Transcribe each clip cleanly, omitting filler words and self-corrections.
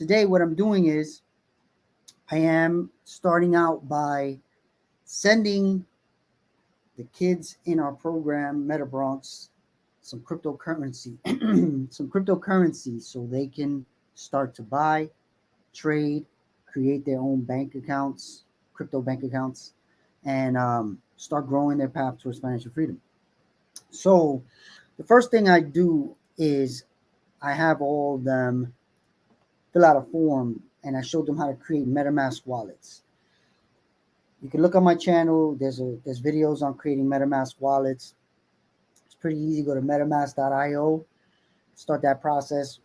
Today, what I'm doing is I am starting out by sending the kids in our program, Meta Bronx, some cryptocurrency, some cryptocurrency so they can start to buy, trade, create their own bank accounts, crypto bank accounts, and start growing their path towards financial freedom. So, the first thing I do is I have all of them fill out a form and I showed them how to create MetaMask wallets. You can look on my channel. There's videos on creating MetaMask wallets. It's pretty easy. Go to metamask.io, start that process.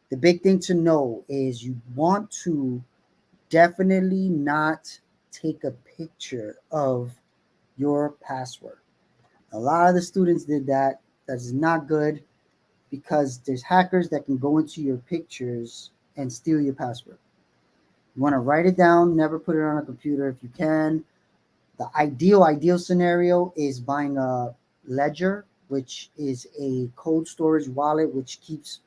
The big thing to know is you want to definitely not take a picture of your password. A lot of the students did that. That is not good because there's hackers that can go into your pictures and steal your password. You want to write it down, never put it on a computer if you can. The ideal scenario is buying a ledger, which is a cold storage wallet, which keeps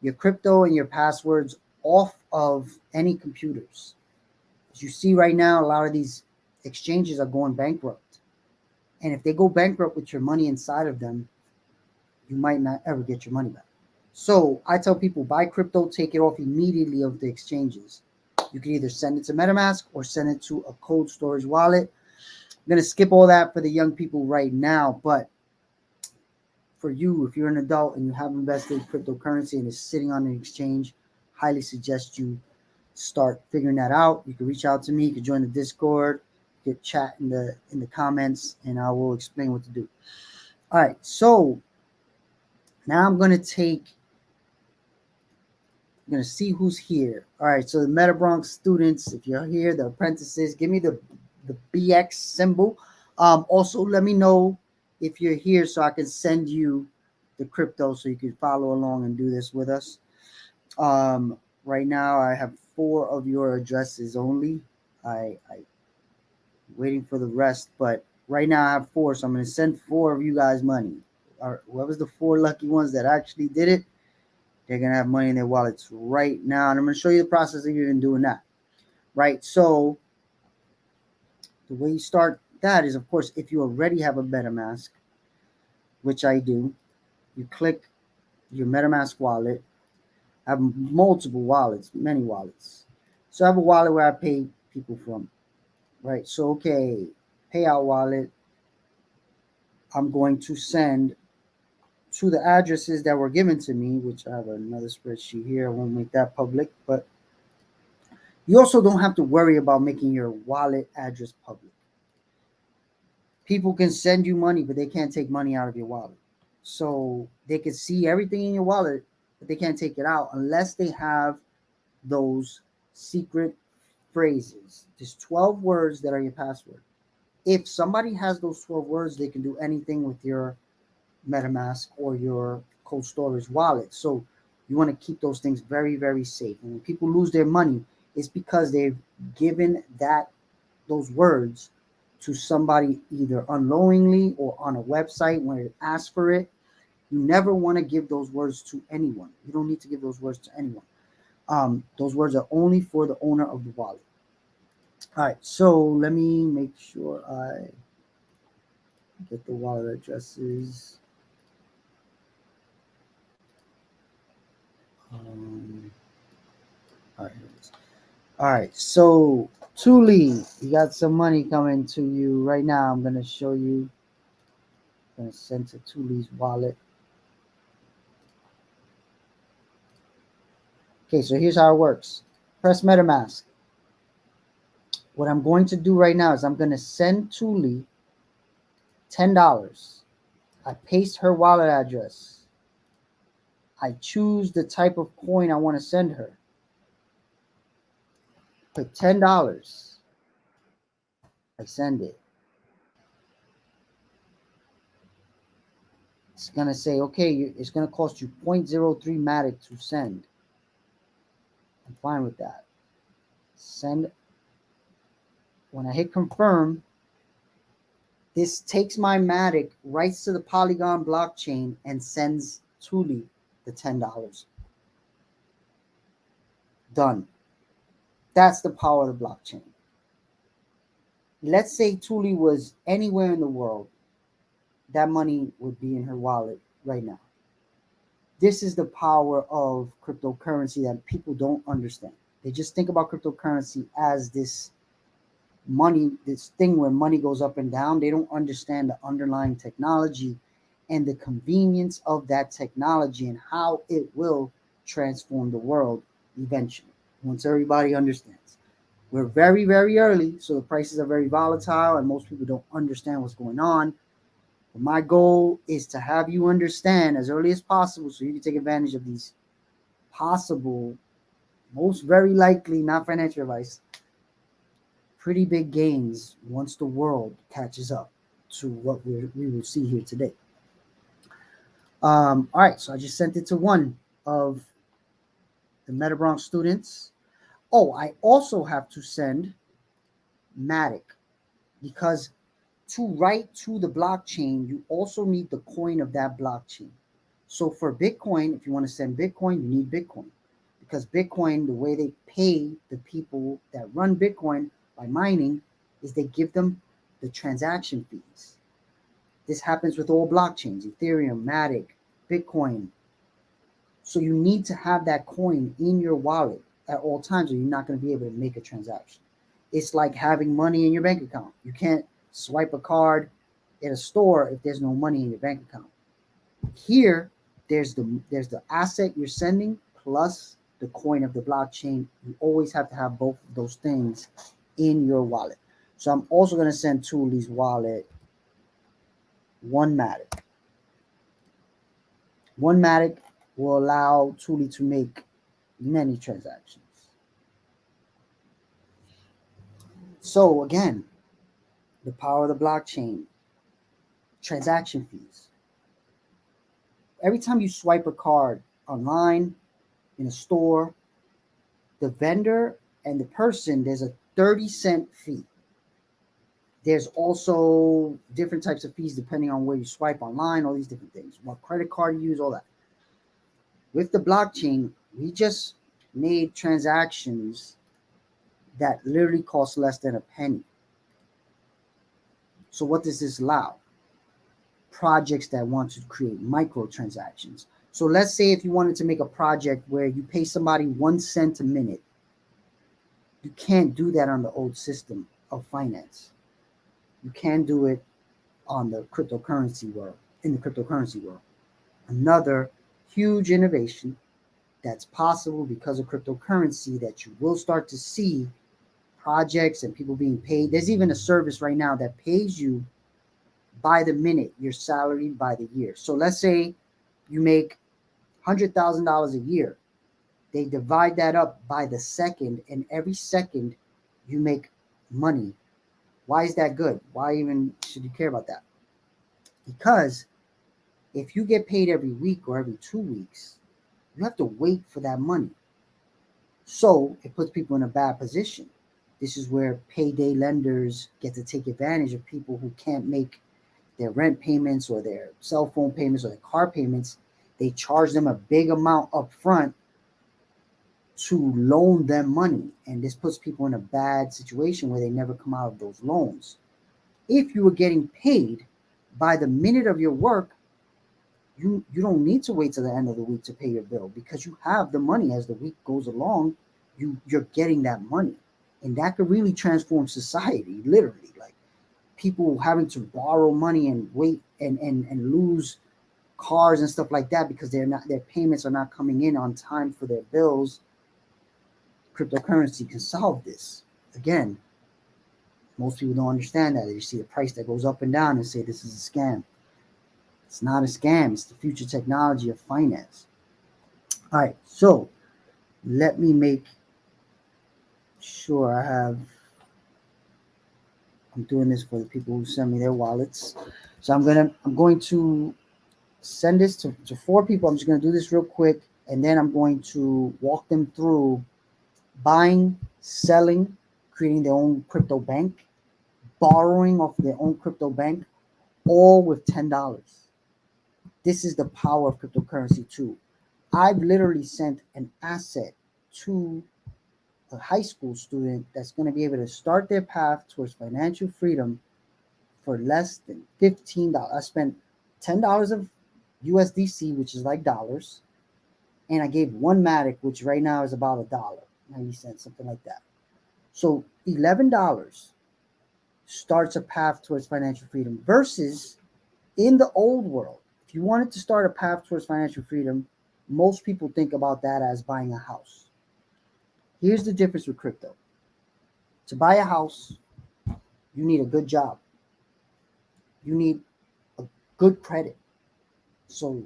your crypto and your passwords off of any computers. As you see right now, a lot of these exchanges are going bankrupt. And if they go bankrupt with your money inside of them, you might not ever get your money back. So I tell people, buy crypto, take it off immediately of the exchanges. You can either send it to MetaMask or send it to a cold storage wallet. I'm going to skip all that for the young people right now, but for you, if you're an adult and you have invested in cryptocurrency and it's sitting on an exchange, highly suggest you start figuring that out. You can reach out to me. You can join the Discord. You can chat in the comments, and I will explain what to do. All right, so now I'm going to see who's here. All right, so the Meta Bronx students, if you're here, the apprentices, give me the BX symbol. Also, let me know if you're here so I can send you the crypto so you can follow along and do this with us. Right now, I have 4 of your addresses only. I waiting for the rest, but right now I have 4, so I'm going to send 4 of you guys money. Or whoever's the 4 lucky ones that actually did it, they're going to have money in their wallets right now. And I'm going to show you the process of even doing that. Right? So the way you start that is, of course, if you already have a MetaMask, which I do, you click your MetaMask wallet. I have multiple wallets, many wallets. So I have a wallet where I pay people from. Right? So, okay, payout wallet, I'm going to send to the addresses that were given to me, which I have another spreadsheet here. I won't make that public, but you also don't have to worry about making your wallet address public. People can send you money, but they can't take money out of your wallet. So they can see everything in your wallet, but they can't take it out unless they have those secret phrases. There's 12 words that are your password. If somebody has those 12 words, they can do anything with your MetaMask or your cold storage wallet. So you want to keep those things very, very safe. And when people lose their money, it's because they've given those words to somebody either unknowingly or on a website when it asks for it. You never want to give those words to anyone. You don't need to give those words to anyone. Those words are only for the owner of the wallet. All right, so let me make sure I get the wallet addresses. All right, all right, so Thule, you got some money coming to you right now. I'm gonna show you. I'm gonna send to Thule's wallet. Okay, so here's how it works. Press MetaMask. What I'm going to do right now is I'm gonna send Thule $10. I paste her wallet address. I choose the type of coin I want to send her. Put $10. I send it. It's going to say, okay, it's going to cost you 0.03 Matic to send. I'm fine with that. Send. When I hit confirm, this takes my Matic, writes to the Polygon blockchain, and sends Thule the $10. Done. That's the power of the blockchain. Let's say Tuli was anywhere in the world, that money would be in her wallet right now. This is the power of cryptocurrency that people don't understand. They just think about cryptocurrency as this money, this thing where money goes up and down. They don't understand the underlying technology and the convenience of that technology and how it will transform the world eventually, once everybody understands. We're very, very early, so the prices are very volatile, and most people don't understand what's going on. But my goal is to have you understand as early as possible so you can take advantage of these possible, most very likely, not financial advice, pretty big gains once the world catches up to what we will see here today. All right, so I just sent it to one of the Metabronx students. Oh, I also have to send Matic because to write to the blockchain, you also need the coin of that blockchain. So for Bitcoin, if you want to send Bitcoin, you need Bitcoin because Bitcoin, the way they pay the people that run Bitcoin by mining is they give them the transaction fees. This happens with all blockchains, Ethereum, Matic, Bitcoin. So you need to have that coin in your wallet at all times or you're not going to be able to make a transaction. It's like having money in your bank account. You can't swipe a card at a store if there's no money in your bank account. Here, there's the asset you're sending plus the coin of the blockchain. You always have to have both of those things in your wallet. So I'm also going to send Tuli's wallet one Matic. One Matic will allow Tuli to make many transactions. So again, the power of the blockchain, transaction fees. Every time you swipe a card online, in a store, the vendor and the person, there's a 30-cent fee. There's also different types of fees depending on where you swipe online, all these different things, what credit card you use, all that. With the blockchain, we just made transactions that literally cost less than a penny. So what does this allow? Projects that want to create microtransactions. So let's say if you wanted to make a project where you pay somebody 1 cent a minute, you can't do that on the old system of finance. You can do it on the cryptocurrency world, in the cryptocurrency world. Another huge innovation that's possible because of cryptocurrency that you will start to see projects and people being paid. There's even a service right now that pays you by the minute, you're salaried by the year. So let's say you make $100,000 a year. They divide that up by the second, and every second you make money. Why is that good? Why even should you care about that? Because if you get paid every week or every 2 weeks, you have to wait for that money. So it puts people in a bad position. This is where payday lenders get to take advantage of people who can't make their rent payments or their cell phone payments or their car payments. They charge them a big amount up front to loan them money. And this puts people in a bad situation where they never come out of those loans. If you were getting paid by the minute of your work, you don't need to wait till the end of the week to pay your bill because you have the money as the week goes along. You're getting that money. And that could really transform society, literally. Like people having to borrow money and wait and lose cars and stuff like that because their payments are not coming in on time for their bills. Cryptocurrency can solve this. Again, most people don't understand that. They see the price that goes up and down and say this is a scam. It's not a scam. It's the future technology of finance. All right, so let me make sure I'm doing this for the people who send me their wallets. So I'm going to send this to 4 people. I'm just going to do this real quick, and then I'm going to walk them through buying, selling, creating their own crypto bank, borrowing off their own crypto bank, all with $10. This is the power of cryptocurrency too. I've literally sent an asset to a high school student that's going to be able to start their path towards financial freedom for less than $15. I spent $10 of USDC, which is like dollars, and I gave one Matic, which right now is about $1.90, something like that. So $11 starts a path towards financial freedom versus in the old world, if you wanted to start a path towards financial freedom, most people think about that as buying a house. Here's the difference with crypto. To buy a house, you need a good job. You need a good credit. So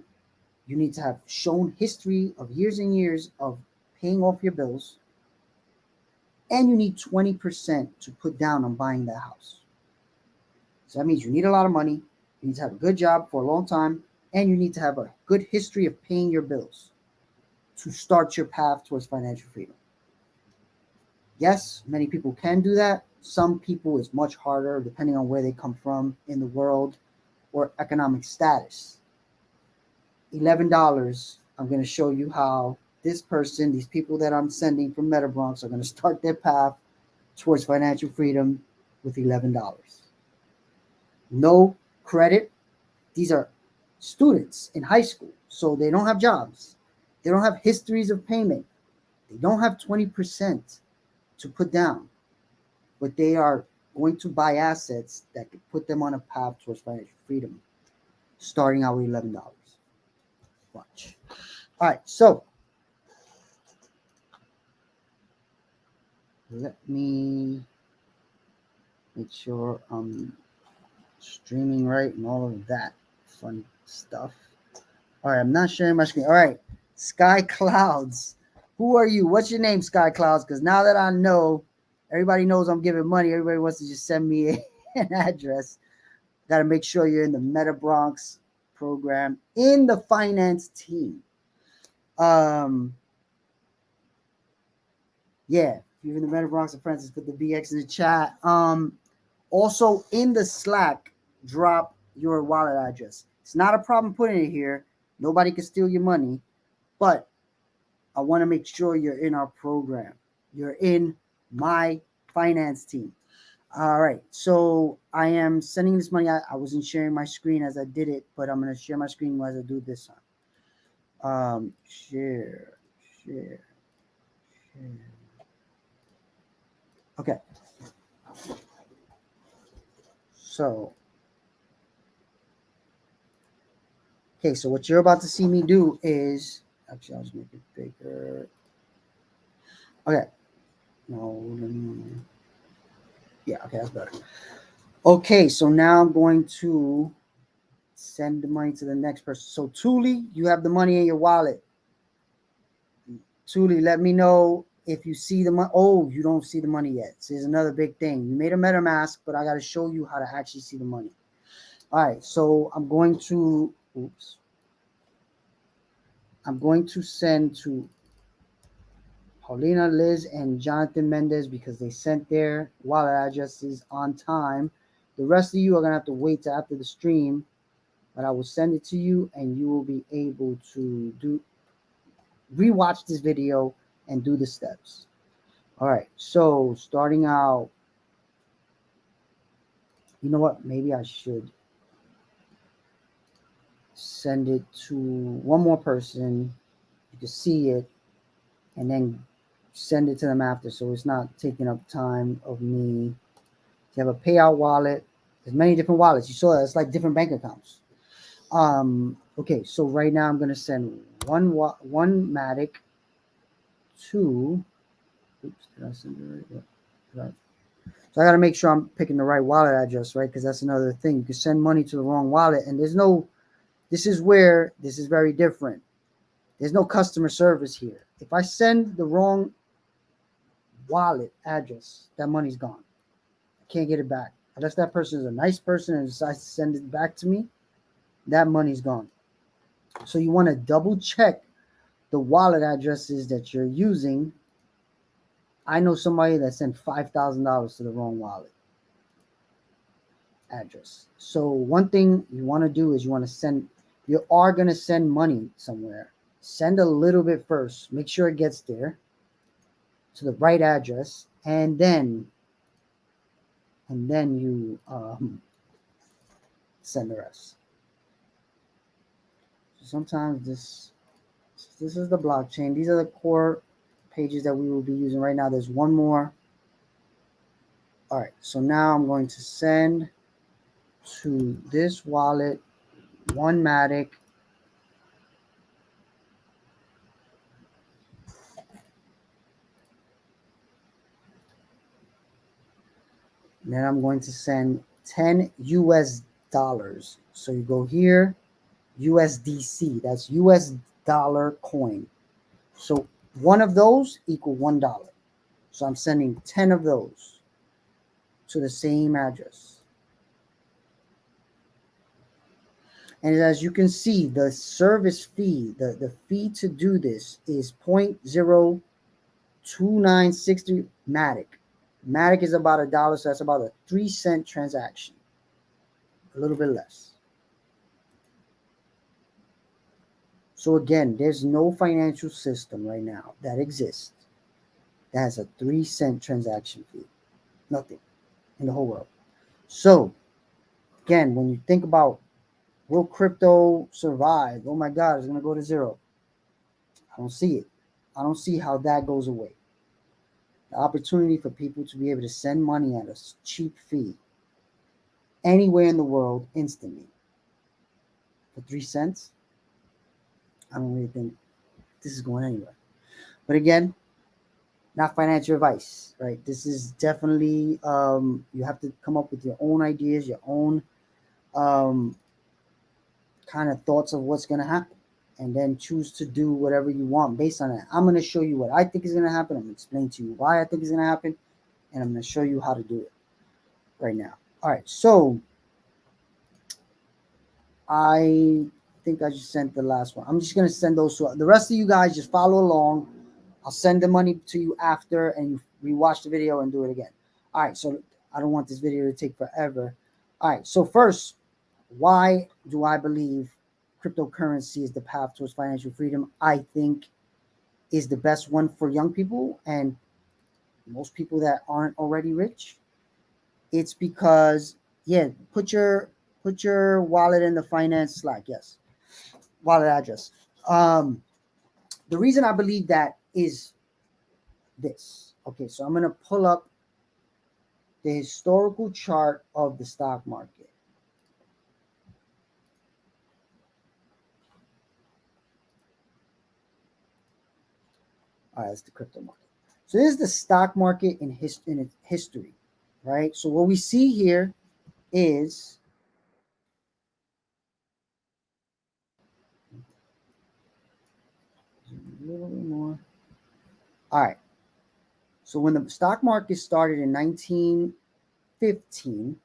you need to have shown history of years and years of paying off your bills. And you need 20% to put down on buying that house. So that means you need a lot of money. You need to have a good job for a long time. And you need to have a good history of paying your bills to start your path towards financial freedom. Yes, many people can do that. Some people it's much harder depending on where they come from in the world or economic status. $11, I'm going to show you how this person, these people that I'm sending from MetaBronx are going to start their path towards financial freedom with $11. No credit. These are students in high school, so they don't have jobs. They don't have histories of payment. They don't have 20% to put down, but they are going to buy assets that could put them on a path towards financial freedom, starting out with $11. Watch. All right, so let me make sure I'm streaming right and all of that fun stuff. All right, I'm not sharing my screen. All right, Sky Clouds. Who are you? What's your name, Sky Clouds? Because now that I know, everybody knows I'm giving money. Everybody wants to just send me an address. Got to make sure you're in the Meta Bronx program in the finance team. Yeah, if you're in the Meta Bronx and Francis, put the BX in the chat. Also in the Slack, drop your wallet address. It's not a problem putting it here. Nobody can steal your money, but I want to make sure you're in our program. You're in my finance team. All right, so I am sending this money. I wasn't sharing my screen as I did it, but I'm going to share my screen as I do this time. Share. Okay. So what you're about to see me do is, actually, I'll just make it bigger. Okay. No. Yeah, okay, that's better. Okay, so now I'm going to send the money to the next person. So Thule, you have the money in your wallet. Thule, let me know if you see the money. Oh, you don't see the money yet. So here's another big thing. You made a MetaMask, but I got to show you how to actually see the money. All right, so I'm going to send to Paulina, Liz, and Jonathan Mendez because they sent their wallet addresses on time. The rest of you are going to have to wait till after the stream, but I will send it to you and you will be able to rewatch this video and do the steps. All right, so starting out, you know what? Maybe I should send it to one more person. You can see it and then send it to them after, so it's not taking up time of me. You have a payout wallet. There's many different wallets. You saw that. It's like different bank accounts. Okay, so right now I'm going to send one Matic to, oops, did I send it right? Yeah, right. So I got to make sure I'm picking the right wallet address, right? Because that's another thing. You can send money to the wrong wallet, and this is where this is very different. There's no customer service here. If I send the wrong wallet address, that money's gone. I can't get it back. Unless that person is a nice person and decides to send it back to me, that money's gone. So you want to double check the wallet addresses that you're using. I know somebody that sent $5,000 to the wrong wallet address. So one thing you want to do is you are going to send money somewhere. Send a little bit first. Make sure it gets there. to the right address, and then you send the rest. So sometimes this is the blockchain. These are the core pages that we will be using right now. There's one more. All right, so now I'm going to send to this wallet, one Matic. And then I'm going to send 10 US dollars. So you go here, USDC, that's US dollar coin. So one of those equal $1. So I'm sending 10 of those to the same address. And as you can see, the service fee, the fee to do this is 0.02963 Matic. Matic is about $1, so that's about a 3-cent transaction. A little bit less. So again, there's no financial system right now that exists that has a 3-cent transaction fee. Nothing in the whole world. So again, when you think about will crypto survive? Oh my God, it's going to go to zero. I don't see it. I don't see how that goes away. The opportunity for people to be able to send money at a cheap fee anywhere in the world instantly for 3 cents, I don't really think this is going anywhere. But again, not financial advice, right? This is definitely, you have to come up with your own ideas, your own kind of thoughts of what's going to happen, and then choose to do whatever you want based on that. I'm going to show you what I think is going to happen. I'm going to explain to you why I think is going to happen, and I'm going to show you how to do it right now. All right, so I think I just sent the last one. I'm just going to send those to the rest of you guys. Just follow along. I'll send the money to you after, and you rewatch the video and do it again. All right, so I don't want this video to take forever. All right, so first, why do I believe cryptocurrency is the path towards financial freedom? I think is the best one for young people and most people that aren't already rich. It's because, yeah, put your wallet in the finance Slack. Yes, wallet address. The reason I believe that is this. Okay, so I'm gonna pull up the historical chart of the stock market. All right, that's the crypto market. So this is the stock market in its history, right? So what we see here is a little bit more. All right. So when the stock market started in 1915,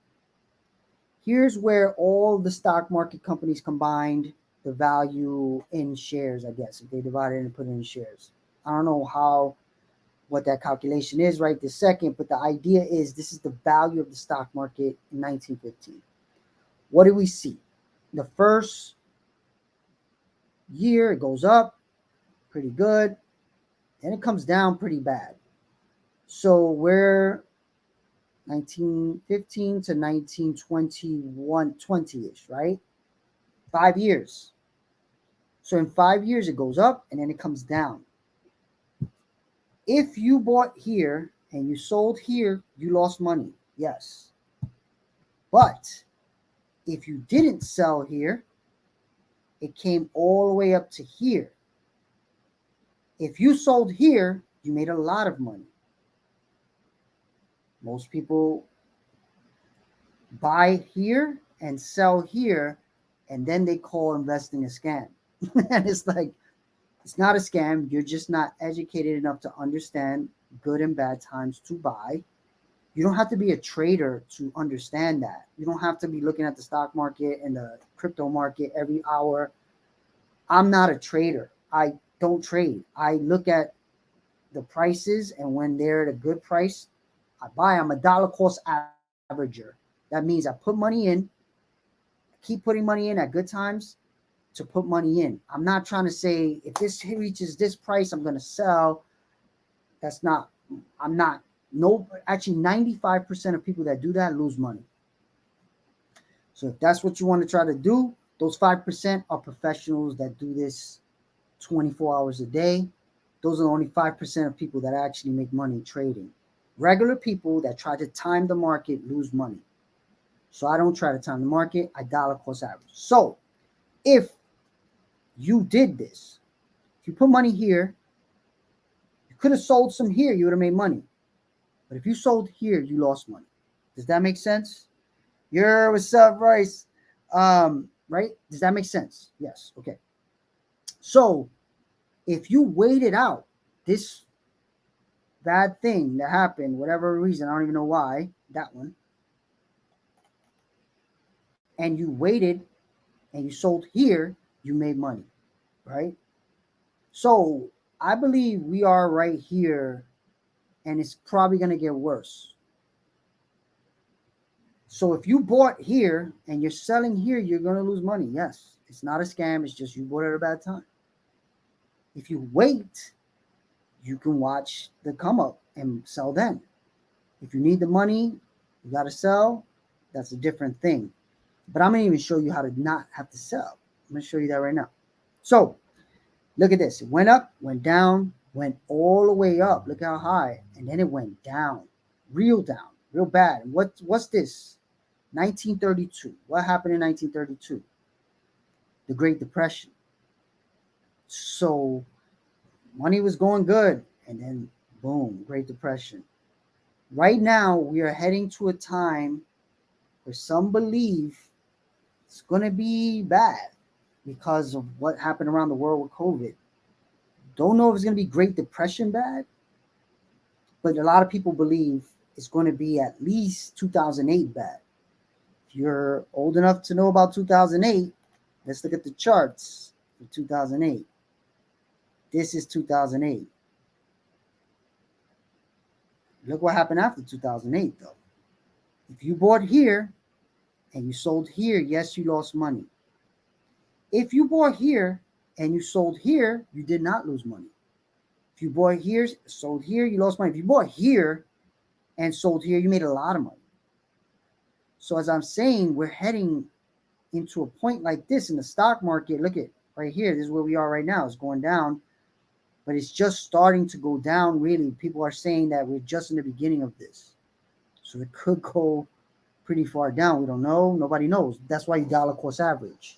here's where all the stock market companies combined the value in shares, I guess, if they divided it and put it in shares. I don't know what that calculation is right this second, but the idea is this is the value of the stock market in 1915. What do we see? The first year, it goes up pretty good, and it comes down pretty bad. So we're 1915 to 1921, 20-ish, right? 5 years. So in 5 years, it goes up and then it comes down. If you bought here and you sold here, you lost money. Yes. But if you didn't sell here, it came all the way up to here. If you sold here, you made a lot of money. Most people buy here and sell here, and then they call investing a scam. And it's like, it's not a scam. You're just not educated enough to understand good and bad times to buy. You don't have to be a trader to understand that. You don't have to be looking at the stock market and the crypto market every hour. I'm not a trader. I don't trade. I look at the prices, and when they're at a good price, I buy. I'm a dollar cost averager. That means I put money in, keep putting money in at good times to put money in. I'm not trying to say if this reaches this price, I'm going to sell. That's not I'm not. No, actually, 95% of people that do that lose money. So if that's what you want to try to do, those 5% are professionals that do this 24 hours a day. Those are only 5% of people that actually make money trading. Regular people that try to time the market lose money. So I don't try to time the market. I dollar cost average. So if you did this, if you put money here, you could have sold some here, you would have made money. But if you sold here, you lost money. Does that make sense? What's up, Bryce? Right? Does that make sense? Yes. Okay. So if you waited out this bad thing that happened, whatever reason, I don't even know why, that one, and you waited and you sold here, you made money, right? So I believe we are right here, and it's probably going to get worse. So if you bought here and you're selling here, you're going to lose money. Yes, it's not a scam. It's just you bought at a bad time. If you wait, you can watch the come up and sell then. If you need the money, you got to sell. That's a different thing. But I'm going to even show you how to not have to sell. I'm going to show you that right now. So look at this. It went up, went down, went all the way up. Look how high. And then it went down, real bad. And what's this? 1932. What happened in 1932? The Great Depression. So money was going good. And then boom, Great Depression. Right now, we are heading to a time where some believe it's going to be bad because of what happened around the world with COVID. Don't know if it's going to be Great Depression bad, but a lot of people believe it's going to be at least 2008 bad. If you're old enough to know about 2008, let's look at the charts for 2008. This is 2008. Look what happened after 2008, though. If you bought here and you sold here, yes, you lost money. If you bought here and you sold here, you did not lose money. If you bought here, sold here, you lost money. If you bought here and sold here, you made a lot of money. So as I'm saying, we're heading into a point like this in the stock market. Look at right here. This is where we are right now. It's going down, but it's just starting to go down. Really, people are saying that we're just in the beginning of this. So it could go pretty far down. We don't know. Nobody knows. That's why you dollar cost average.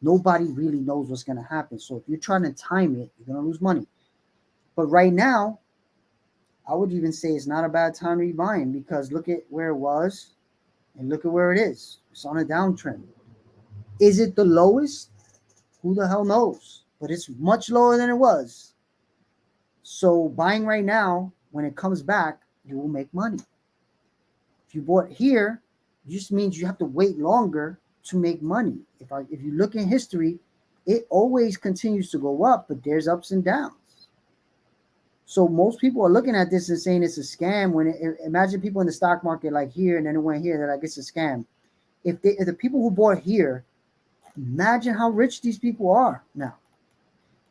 Nobody really knows what's going to happen. So if you're trying to time it, you're going to lose money. But right now, I would even say it's not a bad time to be buying because look at where it was and look at where it is. It's on a downtrend. Is it the lowest? Who the hell knows? But it's much lower than it was. So buying right now, when it comes back, you will make money. If you bought here, it just means you have to wait longer to make money. If you look in history, it always continues to go up, but there's ups and downs. So most people are looking at this and saying it's a scam. Imagine people in the stock market like here and then it went here, they're like it's a scam. If the people who bought here, imagine how rich these people are now.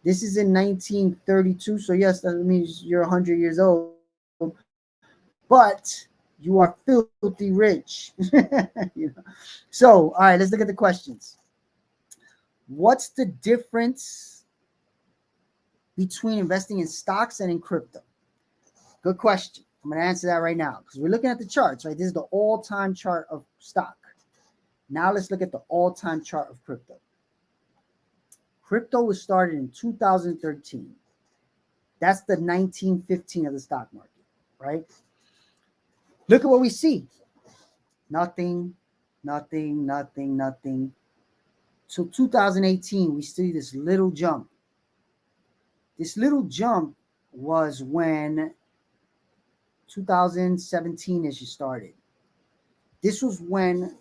This is in 1932, so yes, that means you're 100 years old, but you are filthy rich. You know? So, all right, let's look at the questions. What's the difference between investing in stocks and in crypto? Good question. I'm going to answer that right now because we're looking at the charts, right? This is the all-time chart of stock. Now let's look at the all-time chart of crypto. Crypto was started in 2013. That's the 1915 of the stock market, right? Look at what we see. Nothing. So 2018, we see this little jump. This little jump was when 2017-ish started. This was when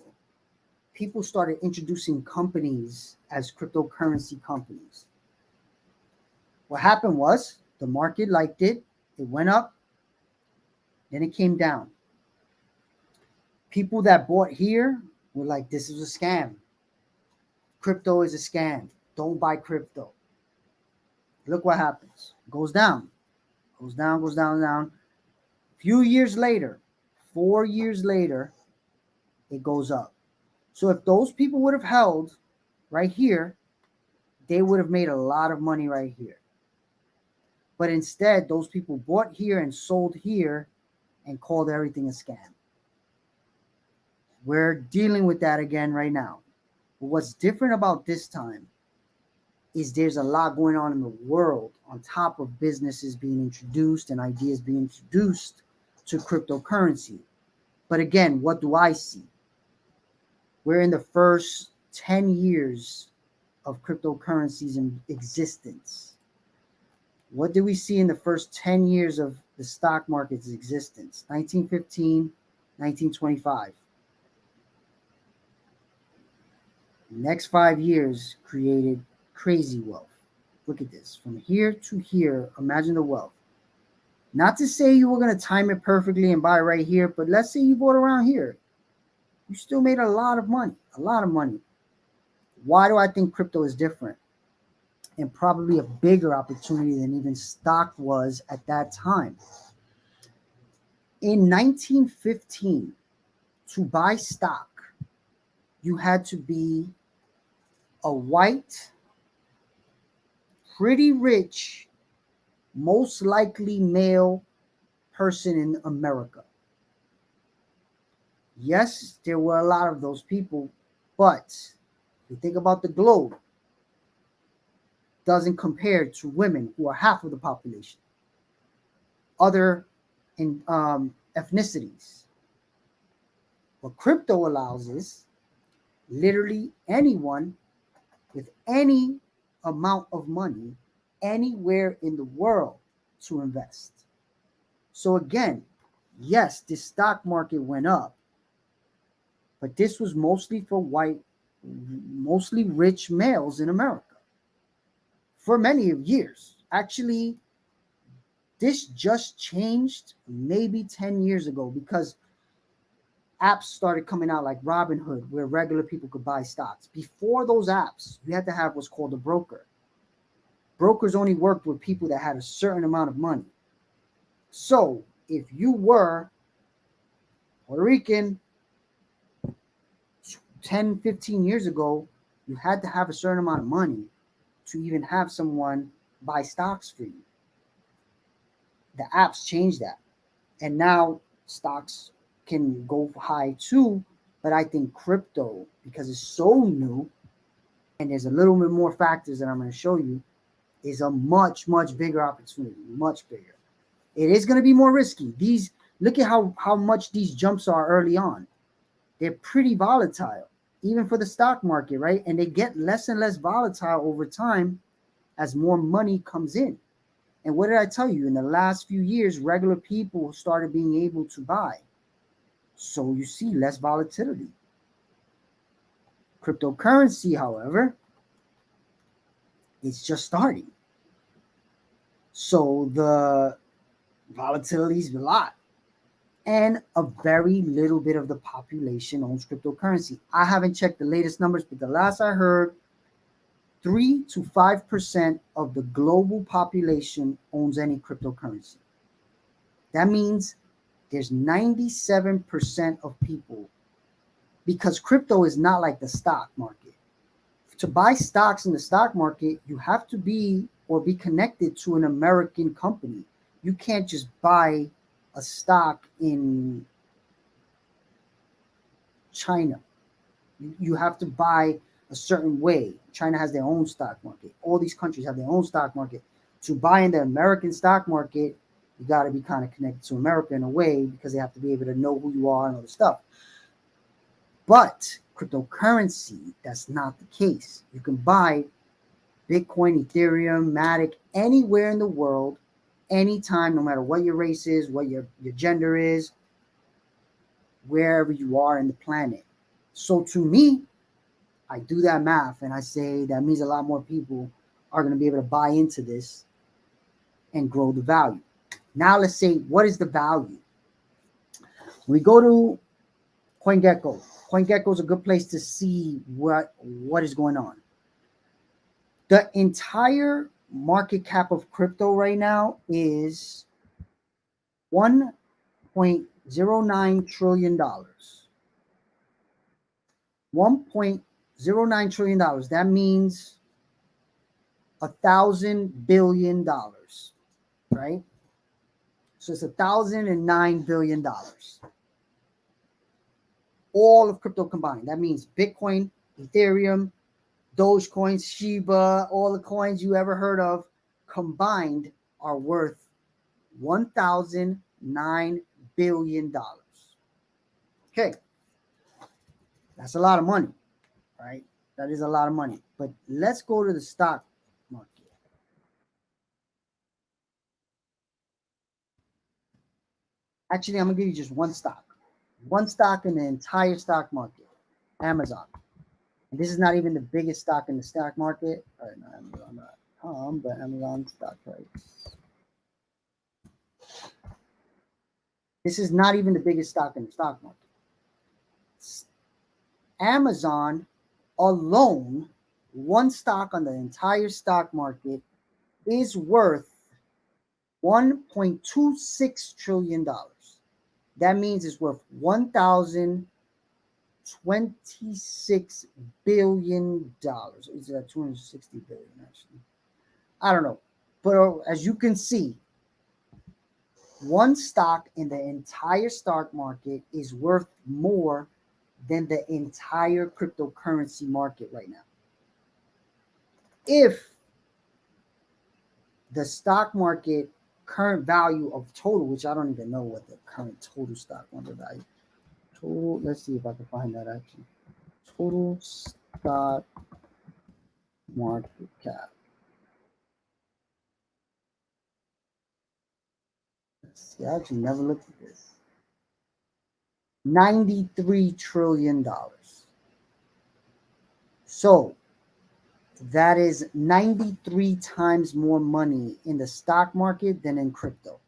people started introducing companies as cryptocurrency companies. What happened was the market liked it. It went up. Then it came down. People that bought here were like, this is a scam. Crypto is a scam. Don't buy crypto. Look what happens. It goes down. Goes down. Few years later, 4 years later, it goes up. So if those people would have held right here, they would have made a lot of money right here. But instead, those people bought here and sold here and called everything a scam. We're dealing with that again right now. But what's different about this time is there's a lot going on in the world on top of businesses being introduced and ideas being introduced to cryptocurrency. But again, what do I see? We're in the first 10 years of cryptocurrencies in existence. What did we see in the first 10 years of the stock market's existence? 1915, 1925. Next 5 years created crazy wealth. Look at this. From here to here, imagine the wealth. Not to say you were going to time it perfectly and buy right here, but let's say you bought around here. You still made a lot of money, a lot of money. Why do I think crypto is different? And probably a bigger opportunity than even stock was at that time. In 1915, to buy stock, you had to be a white, pretty rich, most likely male person in America. Yes, there were a lot of those people, but if you think about the globe, doesn't compare to women who are half of the population. Other ethnicities. What crypto allows is literally anyone with any amount of money anywhere in the world to invest. So again, yes, the stock market went up, but this was mostly for white, mostly rich males in America for many years. Actually, this just changed maybe 10 years ago because apps started coming out like Robinhood where regular people could buy stocks. Before those apps, you had to have what's called a broker. Brokers only worked with people that had a certain amount of money. So if you were Puerto Rican 10, 15 years ago, you had to have a certain amount of money to even have someone buy stocks for you. The apps changed that. And now stocks can go high too. But I think crypto, because it's so new and there's a little bit more factors that I'm going to show you, is a much, much bigger opportunity, much bigger. It is going to be more risky. Look at how much these jumps are early on. They're pretty volatile, even for the stock market, right? And they get less and less volatile over time as more money comes in. And what did I tell you? In the last few years, regular people started being able to buy. So you see less volatility. Cryptocurrency, however, it's just starting. So the volatility is a lot. And a very little bit of the population owns cryptocurrency. I haven't checked the latest numbers, but the last I heard, 3 to 5% of the global population owns any cryptocurrency. That means there's 97% of people, because crypto is not like the stock market. To buy stocks in the stock market, you have to be connected to an American company. You can't just buy a stock in China. You have to buy a certain way. China has their own stock market. All these countries have their own stock market. To buy in the American stock market, you got to be kind of connected to America in a way because they have to be able to know who you are and all the stuff. But cryptocurrency, that's not the case. You can buy Bitcoin, Ethereum, Matic, anywhere in the world, anytime, no matter what your race is, what your gender is, wherever you are in the planet. So to me, I do that math and I say that means a lot more people are going to be able to buy into this and grow the value. Now let's say, what is the value? We go to CoinGecko. CoinGecko is a good place to see what is going on. The entire market cap of crypto right now is $1 $1.09 trillion. $1.09 trillion. That means $1,000 billion, right? So it's $1,009 billion. All of crypto combined. That means Bitcoin, Ethereum, Dogecoin, Shiba, all the coins you ever heard of combined are worth $1,009 billion. Okay. That's a lot of money, right? That is a lot of money. But let's go to the stock market. Actually, I'm going to give you just one stock. One stock in the entire stock market. Amazon. And this is not even the biggest stock in the stock market. All right, no, Amazon.com, but Amazon stock price. This is not even the biggest stock in the stock market. Amazon alone, one stock on the entire stock market, is worth $1.26 trillion. That means it's worth $1,026 billion. Is that 260 billion actually? I don't know. But as you can see, one stock in the entire stock market is worth more than the entire cryptocurrency market right now. If the stock market current value of total, which I don't even know what the current total stock market value, total, let's see if I can find that actually. Total stock market cap. Let's see, I actually never looked at this. $93 trillion. So that is 93 times more money in the stock market than in crypto.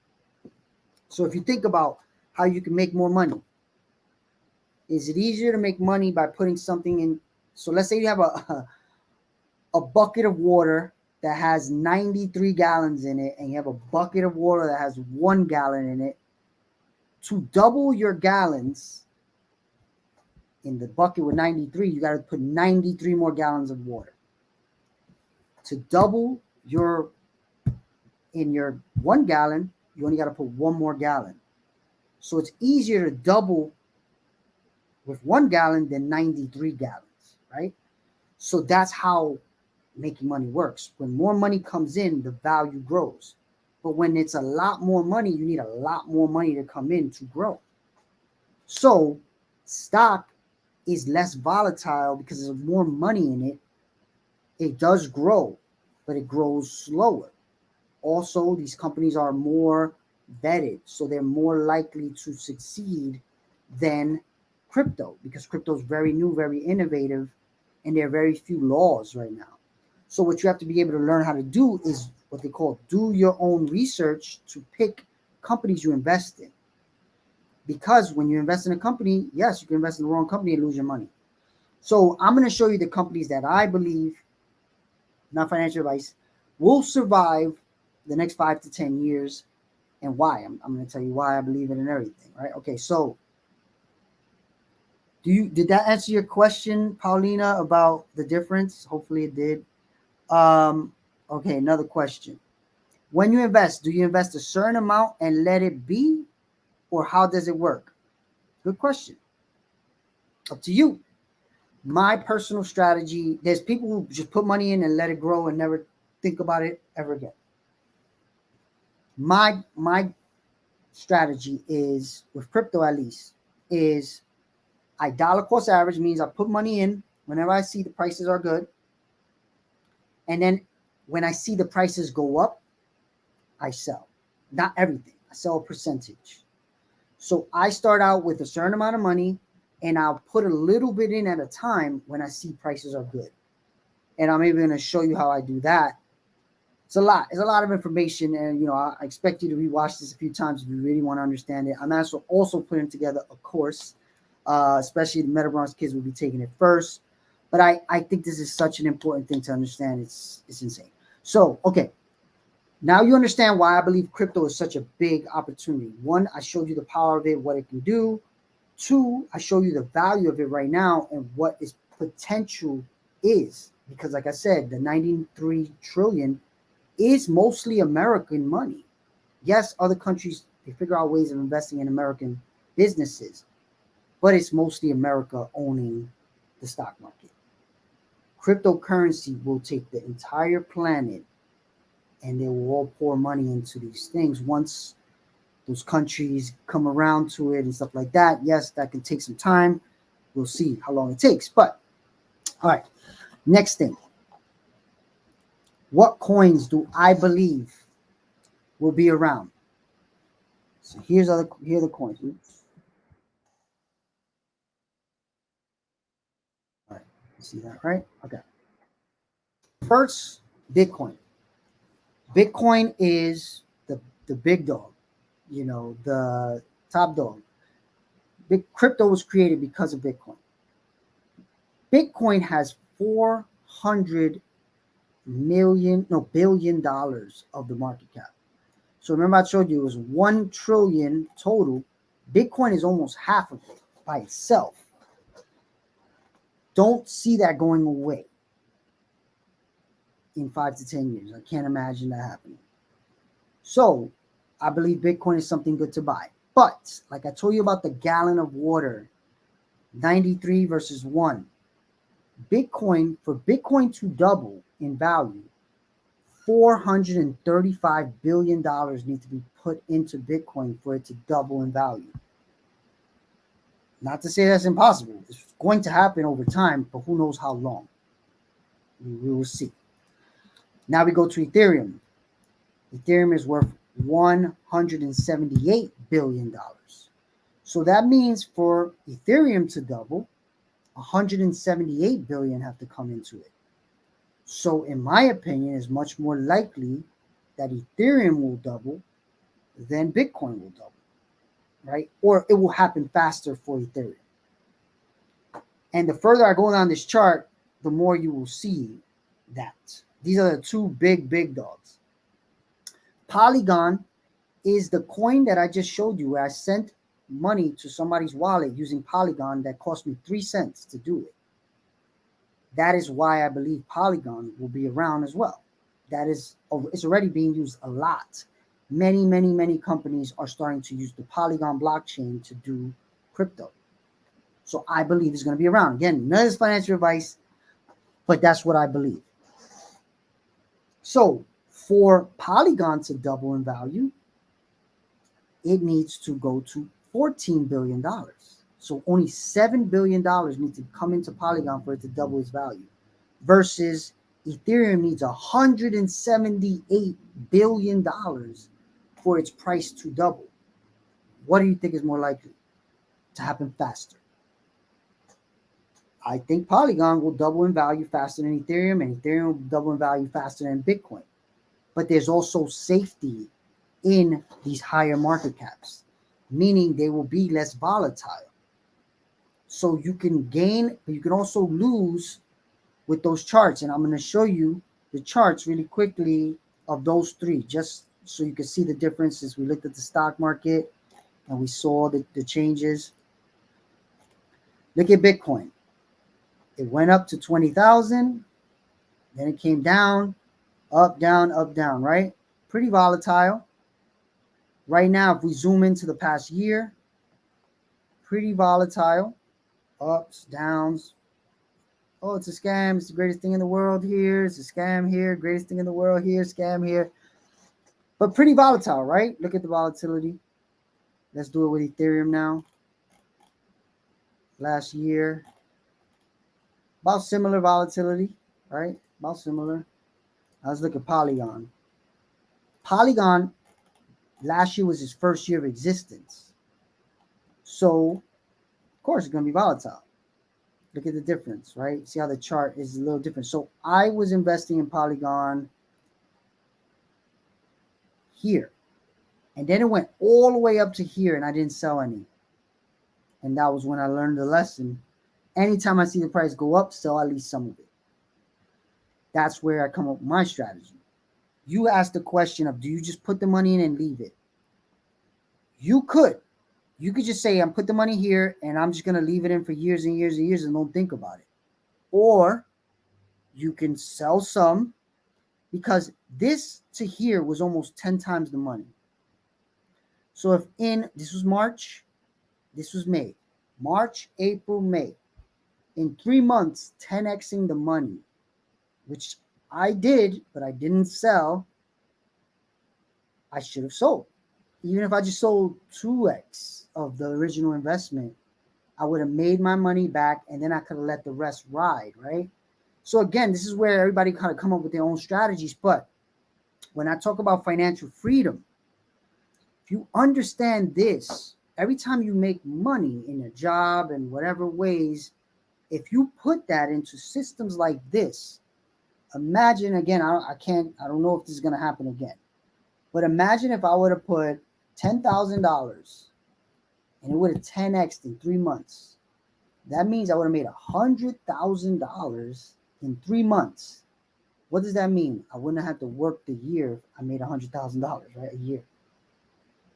So if you think about how you can make more money, is it easier to make money by putting something in? So let's say you have a bucket of water that has 93 gallons in it, and you have a bucket of water that has 1 gallon in it. To double your gallons in the bucket with 93, you got to put 93 more gallons of water. To double in your 1 gallon, you only got to put 1 more gallon. So it's easier to double with 1 gallon than 93 gallons, right? So that's how making money works. When more money comes in, the value grows. But when it's a lot more money, you need a lot more money to come in to grow. So stock is less volatile because there's more money in it. It does grow, but it grows slower. Also, these companies are more vetted, so they're more likely to succeed than crypto, because crypto is very new, very innovative, and there are very few laws right now. So what you have to be able to learn how to do is what they call do your own research to pick companies you invest in. Because when you invest in a company, yes, you can invest in the wrong company and lose your money. So I'm going to show you the companies that I believe, not financial advice, will survive the next 5 to 10 years and why. I'm going to tell you why I believe it and everything, right? Okay, so did that answer your question, Paulina, about the difference? Hopefully it did. Okay, another question. When you invest, do you invest a certain amount and let it be, or how does it work? Good question. Up to you. My personal strategy, there's people who just put money in and let it grow and never think about it ever again. My strategy is, with crypto at least, is I dollar cost average, means I put money in whenever I see the prices are good. And then when I see the prices go up, I sell. Not everything. I sell a percentage. So I start out with a certain amount of money, and I'll put a little bit in at a time when I see prices are good. And I'm even going to show you how I do that. It's a lot. It's a lot of information, and I expect you to rewatch this a few times if you really want to understand it. I'm also putting together a course, especially the Metabronx kids will be taking it first. But I think this is such an important thing to understand. It's insane. So, okay. Now you understand why I believe crypto is such a big opportunity. One, I showed you the power of it, what it can do. Two, I show you the value of it right now and what its potential is. Because like I said, the 93 trillion is mostly American money. Yes, other countries, they figure out ways of investing in American businesses, but it's mostly America owning the stock market. Cryptocurrency will take the entire planet and they will all pour money into these things once those countries come around to it and stuff like that. Yes, that can take some time. We'll see how long it takes. But all right, next thing. What coins do I believe will be around? So here are the coins. Oops. All right, you see that, right? Okay. First, Bitcoin. Bitcoin is the big dog, the top dog. Big crypto was created because of Bitcoin. Bitcoin has 400 billion dollars of the market cap. So remember I showed you it was 1 trillion total. Bitcoin is almost half of it by itself. Don't see that going away in 5 to 10 years. I can't imagine that happening. So I believe Bitcoin is something good to buy. But like I told you about the gallon of water, 93 versus 1. For Bitcoin to double in value, $435 billion need to be put into Bitcoin for it to double in value. Not to say that's impossible. It's going to happen over time, but who knows how long. We will see. Now we go to Ethereum. Ethereum is worth $178 billion. So that means for Ethereum to double, 178 billion have to come into it. So in my opinion, it's much more likely that Ethereum will double than Bitcoin will double, right? Or it will happen faster for Ethereum. And the further I go down this chart, the more you will see that. These are the two big dogs. Polygon is the coin that I just showed you where I sent money to somebody's wallet using Polygon that cost me 3 cents to do it. That is why I believe Polygon will be around as well. It's already being used a lot. Many companies are starting to use the Polygon blockchain to do crypto. So I believe it's going to be around. Again, none of this financial advice, but that's what I believe. So for Polygon to double in value, it needs to go to $14 billion. So only $7 billion need to come into Polygon for it to double its value. Versus Ethereum needs $178 billion for its price to double. What do you think is more likely to happen faster? I think Polygon will double in value faster than Ethereum, and Ethereum will double in value faster than Bitcoin. But there's also safety in these higher market caps, meaning they will be less volatile. So you can gain, but you can also lose with those charts. And I'm going to show you the charts really quickly of those three, just so you can see the differences. We looked at the stock market and we saw the changes. Look at Bitcoin. It went up to 20,000. Then it came down, up, down, right? Pretty volatile. Right now, if we zoom into the past year, pretty volatile. Ups, downs. Oh, it's a scam. It's the greatest thing in the world here. It's a scam here. Greatest thing in the world here. Scam here. But pretty volatile, right? Look at the volatility. Let's do it with Ethereum now. Last year. About similar volatility, right? About similar. Now let's look at Polygon. Polygon, last year was its first year of existence. So, of course, it's going to be volatile. Look at the difference, right? See how the chart is a little different. So I was investing in Polygon here. And then it went all the way up to here and I didn't sell any. And that was when I learned the lesson. Anytime I see the price go up, sell at least some of it. That's where I come up with my strategy. you asked the question of, do you just put the money in and leave it? You could just say, I'm put the money here and I'm just going to leave it in for years and years and years and don't think about it. Or you can sell some, because this to here was almost 10 times the money. So if this was March, this was May, March, April, May, in 3 months, 10xing the money, which I did, but I didn't sell. I should have sold. Even if I just sold 2x of the original investment, I would have made my money back, and then I could have let the rest ride, right? So again, this is where everybody kind of come up with their own strategies. But when I talk about financial freedom, if you understand this, every time you make money in a job and whatever ways, if you put that into systems like this, imagine again, I don't know if this is going to happen again, but imagine if I would have put $10,000 and it would have 10x'd in 3 months. That means I would have made $100,000 in 3 months. What does that mean? I wouldn't have to work the year I made $100,000, right? A year.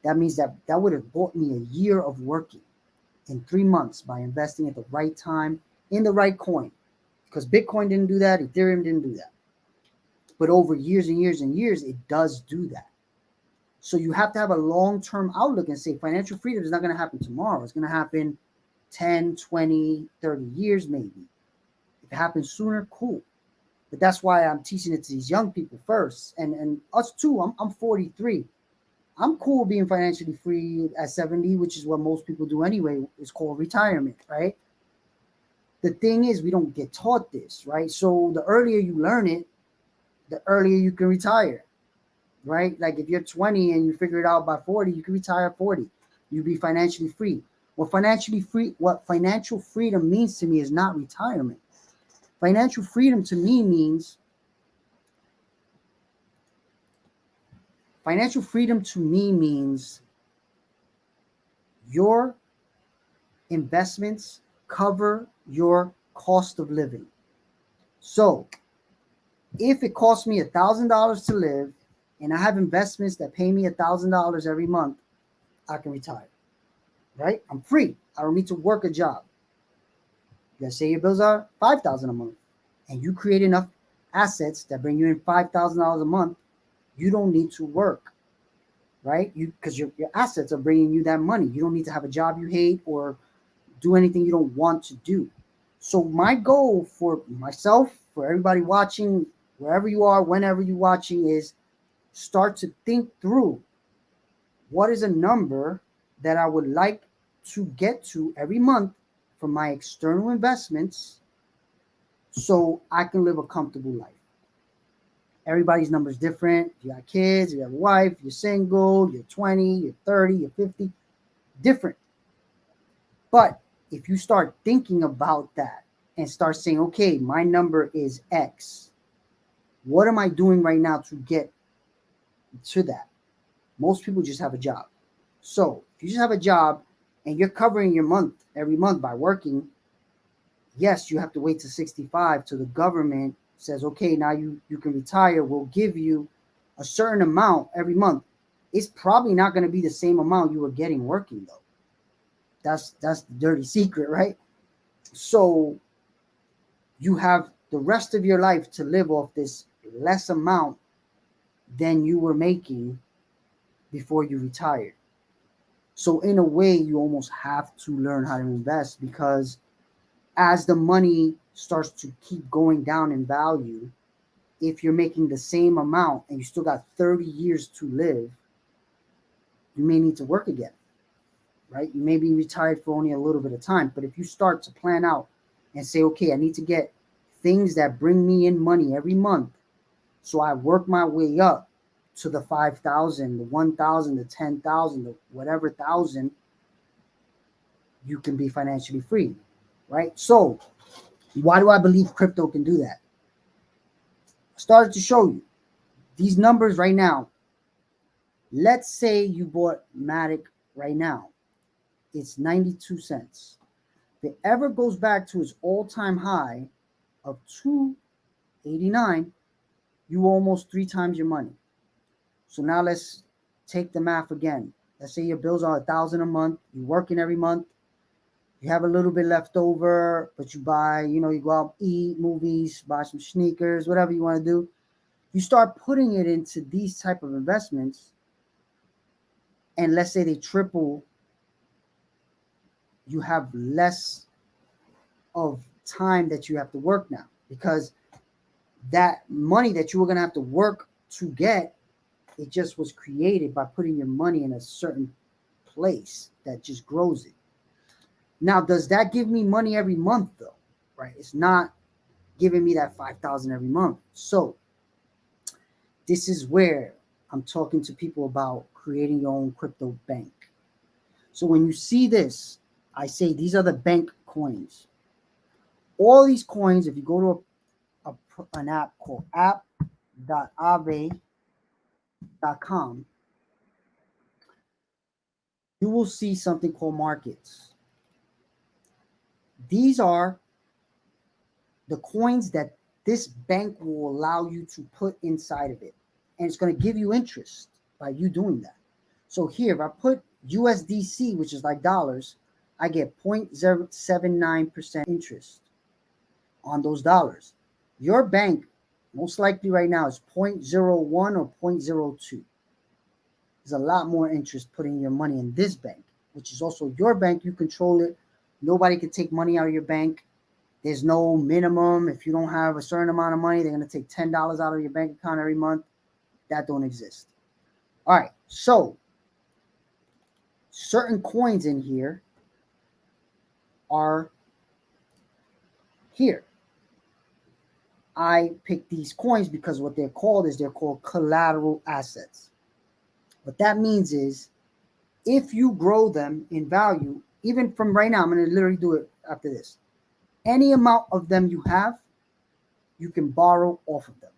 That means that would have bought me a year of working in 3 months by investing at the right time in the right coin. Because Bitcoin didn't do that, Ethereum didn't do that. But over years and years and years, it does do that. So you have to have a long-term outlook and say financial freedom is not going to happen tomorrow. It's going to happen 10, 20, 30 years maybe. If it happens sooner, cool. But that's why I'm teaching it to these young people first. And us too, I'm 43. I'm cool being financially free at 70, which is what most people do anyway. It's called retirement, right? The thing is, we don't get taught this, right? So the earlier you learn it, the earlier you can retire, right? Like if you're 20 and you figure it out by 40, you can retire at 40. You'll be financially free. What financial freedom means to me is not retirement. Financial freedom to me means your investments cover your cost of living. So if it costs me $1,000 to live and I have investments that pay me $1,000 every month, I can retire, right? I'm free. I don't need to work a job. Let's say your bills are $5,000 a month and you create enough assets that bring you in $5,000 a month. You don't need to work, right? Because your assets are bringing you that money. You don't need to have a job you hate or do anything you don't want to do. So my goal for myself, for everybody watching, wherever you are, whenever you're watching, is start to think through what is a number that I would like to get to every month from my external investments so I can live a comfortable life. Everybody's number is different. If you got kids, if you have a wife, you're single, you're 20, you're 30, you're 50, different. But if you start thinking about that and start saying, okay, my number is X. What am I doing right now to get to that? Most people just have a job. So if you just have a job and you're covering your month every month by working, yes, you have to wait to 65 till the government says, okay, now you can retire. We'll give you a certain amount every month. It's probably not going to be the same amount you were getting working, though. That's the dirty secret, right? So you have the rest of your life to live off this less amount than you were making before you retired. So in a way, you almost have to learn how to invest, because as the money starts to keep going down in value, if you're making the same amount and you still got 30 years to live, you may need to work again, right? You may be retired for only a little bit of time. But if you start to plan out and say, okay, I need to get things that bring me in money every month, so I work my way up to the 5,000, the 1,000, the 10,000, the whatever thousand, you can be financially free, right? So why do I believe crypto can do that? I started to show you these numbers right now. Let's say you bought Matic right now. It's 92 cents. If it ever goes back to its all-time high of 289, you almost 3 times your money. So now let's take the math again. Let's say your bills are $1,000 a month. You're working every month. You have a little bit left over, but you buy, you go out, eat, movies, buy some sneakers, whatever you want to do. You start putting it into these type of investments, and let's say they triple, you have less of time that you have to work now, because that money that you were going to have to work to get, it just was created by putting your money in a certain place that just grows it. Now, does that give me money every month though? Right? It's not giving me that 5,000 every month. So this is where I'm talking to people about creating your own crypto bank. So when you see this, I say these are the bank coins. All these coins, if you go to an app called app.aave.com, you will see something called markets. These are the coins that this bank will allow you to put inside of it. And it's going to give you interest by you doing that. So here, if I put USDC, which is like dollars, I get 0.079% interest on those dollars. Your bank, most likely right now, is 0.01 or 0.02. There's a lot more interest putting your money in this bank, which is also your bank. You control it. Nobody can take money out of your bank. There's no minimum. If you don't have a certain amount of money, they're going to take $10 out of your bank account every month. That don't exist. All right. So certain coins in here are here. I picked these coins because what they're called collateral assets. What that means is if you grow them in value, even from right now, I'm going to literally do it after this. Any amount of them you have, you can borrow off of them.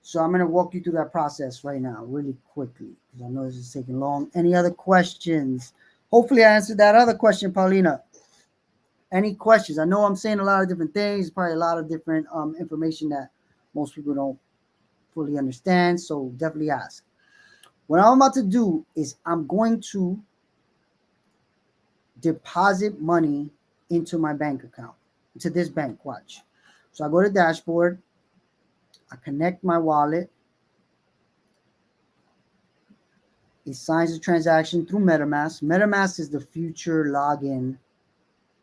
So I'm going to walk you through that process right now really quickly because I know this is taking long. Any other questions? Hopefully I answered that other question, Paulina. Any questions? I know I'm saying a lot of different things, probably a lot of different information that most people don't fully understand. So definitely ask. What I'm about to do is I'm going to deposit money into my bank account, into this bank. Watch. So I go to dashboard. I connect my wallet. It signs the transaction through MetaMask. MetaMask is the future login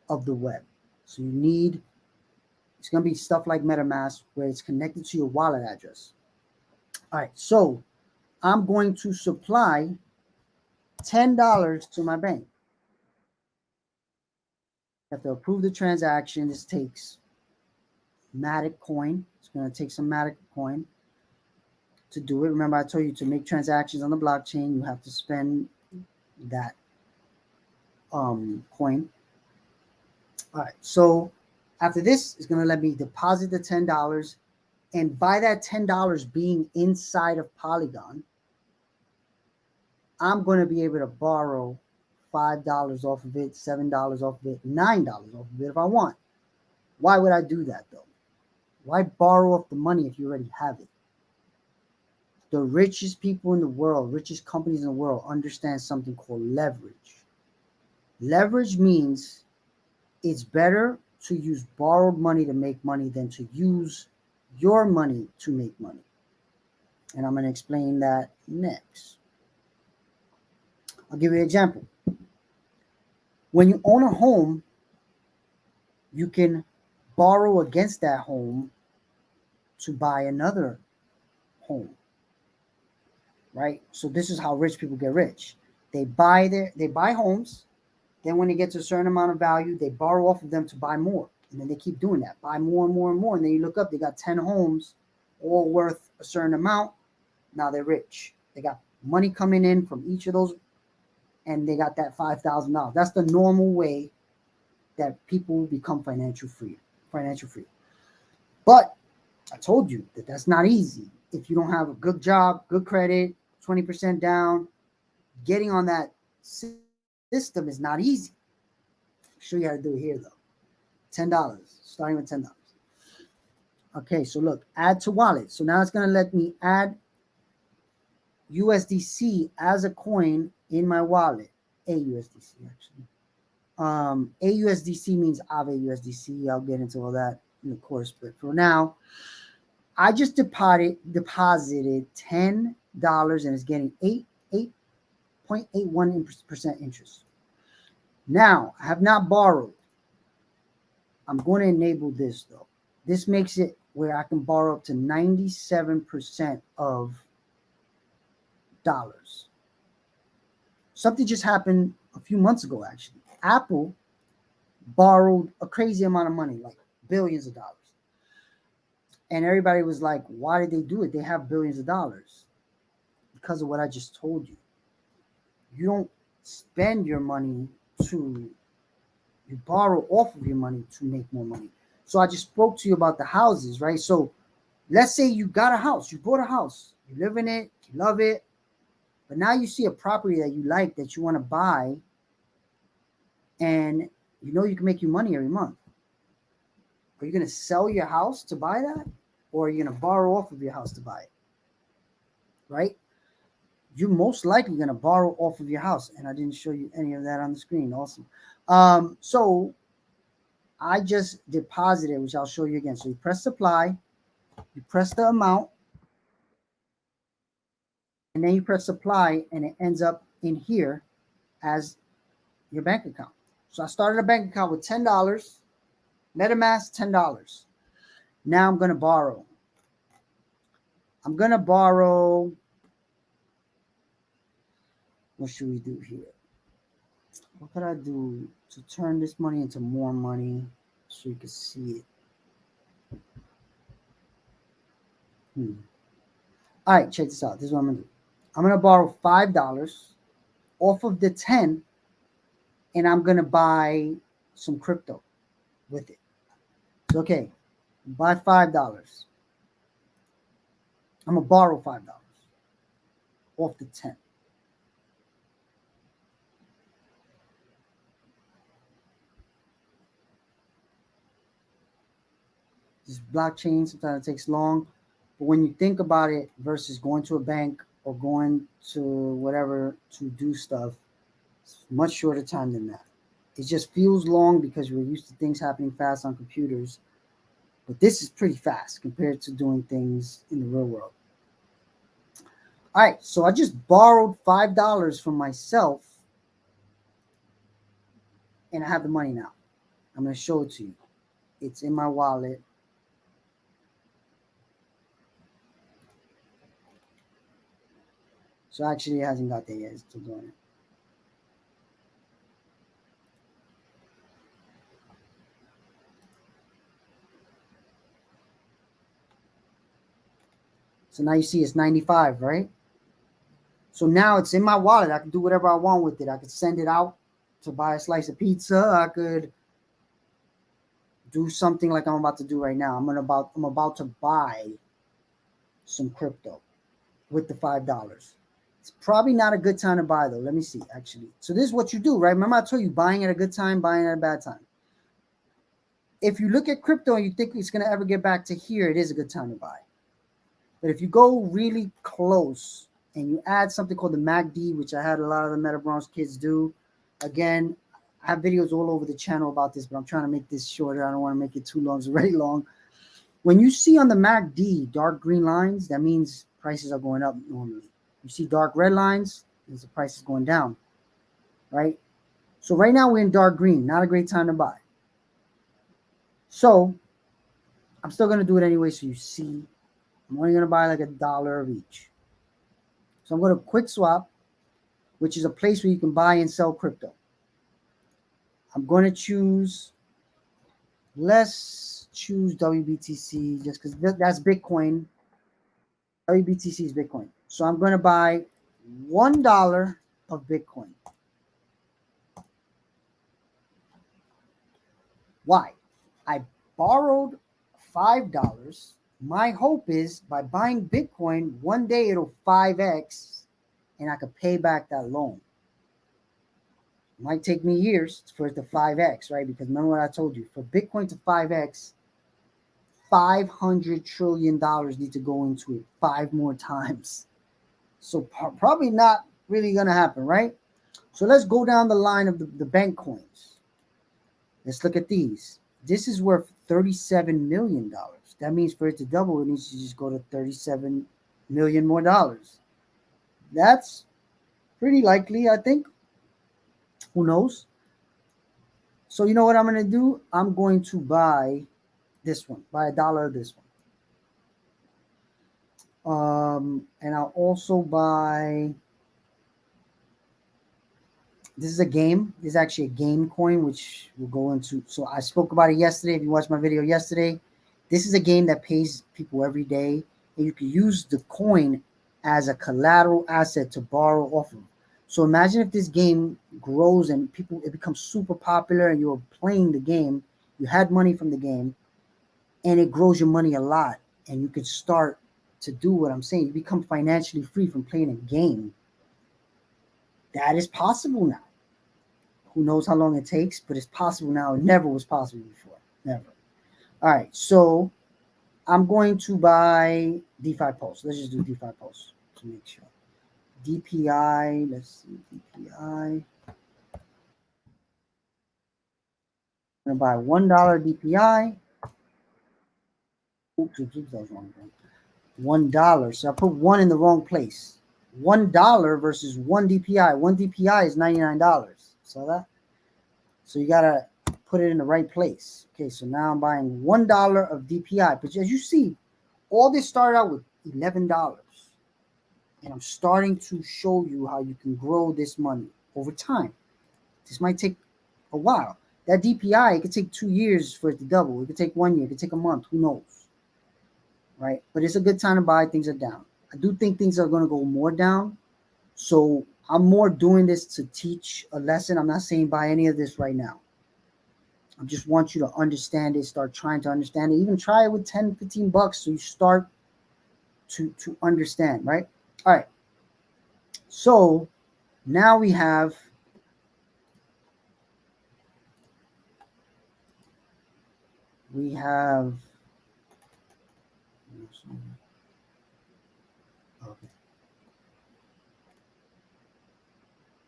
of the web. So it's going to be stuff like MetaMask where it's connected to your wallet address. All right. So I'm going to supply $10 to my bank. You have to approve the transaction. This takes Matic coin. It's going to take some Matic coin to do it. Remember, I told you to make transactions on the blockchain, you have to spend that coin. All right. So after this, it's going to let me deposit the $10. And by that $10 being inside of Polygon, I'm going to be able to borrow $5 off of it, $7 off of it, $9 off of it if I want. Why would I do that though? Why borrow off the money if you already have it? The richest people in the world, richest companies in the world understand something called leverage. Leverage means it's better to use borrowed money to make money than to use your money to make money. And I'm going to explain that next. I'll give you an example. When you own a home, you can borrow against that home to buy another home, right? So this is how rich people get rich. They buy homes. Then when they get to a certain amount of value, they borrow off of them to buy more. And then they keep doing that, buy more and more and more. And then you look up, they got 10 homes, all worth a certain amount. Now they're rich. They got money coming in from each of those, and they got that $5,000. That's the normal way that people become financial free. But I told you that that's not easy. If you don't have a good job, good credit, 20% down, getting on that system is not easy. I'll show you how to do it here though. $10, starting with $10. Okay, so look, add to wallet. So now it's going to let me add USDC as a coin in my wallet. AUSDC actually. AUSDC means Ave USDC. I'll get into all that in the course, but for now, I just deposited $10 and it's getting 8.81% interest. Now, I have not borrowed. I'm going to enable this though. This makes it where I can borrow up to 97% of dollars. Something just happened a few months ago, actually. Apple borrowed a crazy amount of money, like billions of dollars. And everybody was like, why did they do it? They have billions of dollars. Because of what I just told you. You don't spend your money you borrow off of your money to make more money. So I just spoke to you about the houses, right? So let's say you got a house, you bought a house, you live in it, you love it, but now you see a property that you like that you want to buy, and you know you can make you money every month. Are you going to sell your house to buy that? Or are you going to borrow off of your house to buy it? Right? You're most likely going to borrow off of your house. And I didn't show you any of that on the screen. Awesome. So I just deposited, which I'll show you again. So you press supply, you press the amount, and then you press supply, and it ends up in here as your bank account. So I started a bank account with $10, MetaMask $10. Now I'm going to borrow. What should we do here? What could I do to turn this money into more money so you can see it? All right, check this out. This is what I'm going to do. I'm going to borrow $5 off of the 10, and I'm going to buy some crypto with it. So, okay, buy $5. I'm going to borrow $5 off the 10. This blockchain, sometimes it takes long, but when you think about it versus going to a bank or going to whatever to do stuff, it's much shorter time than that. It just feels long because we're used to things happening fast on computers, but this is pretty fast compared to doing things in the real world. All right, so I just borrowed $5 from myself, and I have the money now. I'm going to show it to you. It's in my wallet. So actually, it hasn't got there yet. It's still doing it. So now you see it's 95, right? So now it's in my wallet. I can do whatever I want with it. I could send it out to buy a slice of pizza. I could do something like I'm about to do right now. I'm about to buy some crypto with the $5. It's probably not a good time to buy though. Let me see, actually. So this is what you do, right? Remember I told you buying at a good time, buying at a bad time. If you look at crypto and you think it's going to ever get back to here, it is a good time to buy. But if you go really close and you add something called the MACD, which I had a lot of the Metabronx kids do, again, I have videos all over the channel about this, but I'm trying to make this shorter. I don't want to make it too long. It's already long. When you see on the MACD dark green lines, that means prices are going up normally. You see dark red lines, means the price is going down, right? So right now we're in dark green, not a great time to buy. So I'm still going to do it anyway so you see. I'm only going to buy like $1 of each. So I'm going to quick swap, which is a place where you can buy and sell crypto. I'm going to choose, let's choose WBTC just because that's Bitcoin. WBTC is Bitcoin. So I'm going to buy $1 of Bitcoin. Why? I borrowed $5. My hope is by buying Bitcoin, one day it'll 5x and I could pay back that loan. It might take me years for it to 5x, right? Because remember what I told you, for Bitcoin to 5x, $500 trillion need to go into it 5 more times. So probably not really going to happen, right? So let's go down the line of the bank coins. Let's look at these. This is worth $37 million. That means for it to double, it needs to just go to 37 million more dollars. That's pretty likely, I think. Who knows? So you know what I'm going to do? I'm going to buy this one, buy $1 of this one. And I'll also buy. This is a game. This is actually a game coin, which we'll go into. So I spoke about it yesterday. If you watched my video yesterday, this is a game that pays people every day, and you can use the coin as a collateral asset to borrow off of. So imagine if this game grows and it becomes super popular, and you're playing the game, you had money from the game, and it grows your money a lot, and you could start to do what I'm saying. You become financially free from playing a game. That is possible now. Who knows how long it takes, but it's possible now. It never was possible before. Never. All right, so I'm going to buy DeFi Pulse. Let's just do DeFi Pulse to make sure. DPI, let's see, DPI. I'm going to buy $1 DPI. Oops, that was wrong. $1. So I put one in the wrong place. $1 versus one DPI. One DPI is $99. Saw that? So you gotta put it in the right place. Okay, so now I'm buying $1 of DPI. But as you see, all this started out with $11. And I'm starting to show you how you can grow this money over time. This might take a while. That DPI, it could take 2 years for it to double. It could take 1 year. It could take a month. Who knows? Right? But it's a good time to buy. Things are down. I do think things are going to go more down. So I'm more doing this to teach a lesson. I'm not saying buy any of this right now. I just want you to understand it, start trying to understand it. Even try it with 10, 15 bucks so you start to understand, right? All right. So now we have okay.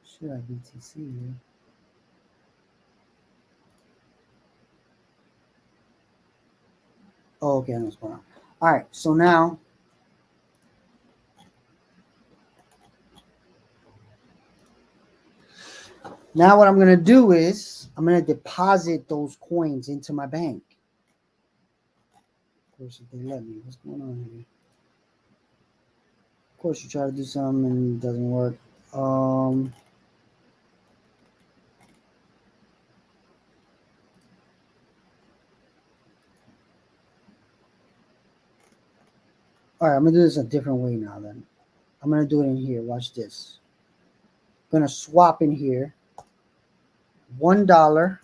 Should I BTC here? Oh, okay, I know what's going on. All right, so now what I'm gonna do is I'm gonna deposit those coins into my bank. Of course, if they let me. What's going on here? Of course, you try to do something and it doesn't work. All right, I'm gonna do this a different way now. Then I'm gonna do it in here. Watch this. I'm gonna swap in here $1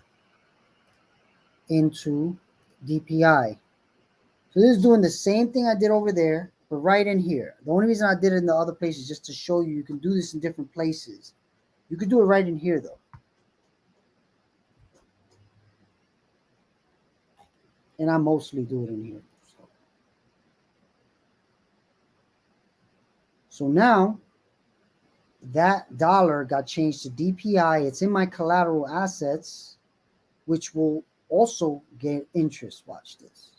into DPI. So this is doing the same thing I did over there, but right in here. The only reason I did it in the other places is just to show you can do this in different places. You can do it right in here though. And I mostly do it in here. So now that dollar got changed to DPI. It's in my collateral assets, which will also get interest. Watch this.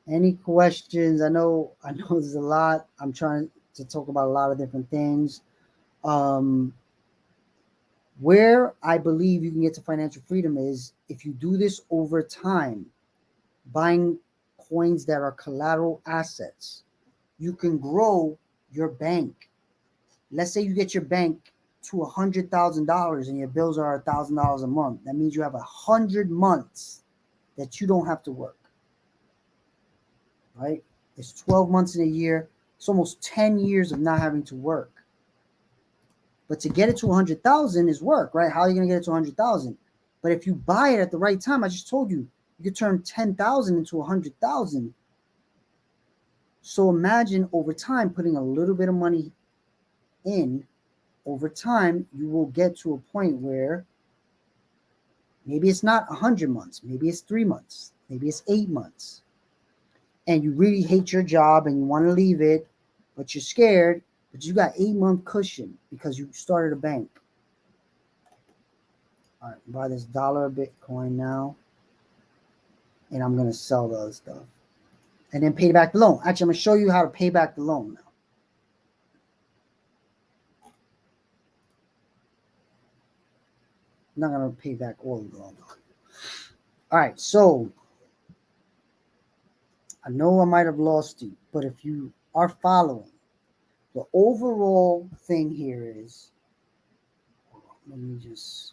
Any questions? I know there's a lot. I'm trying to talk about a lot of different things. Where I believe you can get to financial freedom is if you do this over time, buying coins that are collateral assets. You can grow your bank. Let's say you get your bank to $100,000 and your bills are $1,000 a month. That means you have 100 months that you don't have to work. Right? It's 12 months in a year. It's almost 10 years of not having to work. But to get it to 100,000 is work, right? How are you going to get it to 100,000? But if you buy it at the right time, I just told you, you could turn 10,000 into 100,000. So imagine over time putting a little bit of money in. Over time, you will get to a point where maybe it's not 100 months, maybe it's 3 months, maybe it's 8 months. and you really hate your job and you want to leave it, but you're scared, but you got 8-month cushion because you started a bank. All right, buy this dollar Bitcoin now, and I'm going to sell the other stuff. And then pay back the loan. Actually, I'm going to show you how to pay back the loan now. I'm not going to pay back all of the loan. All right, so I know I might have lost you, but if you are following, the overall thing here is, let me just,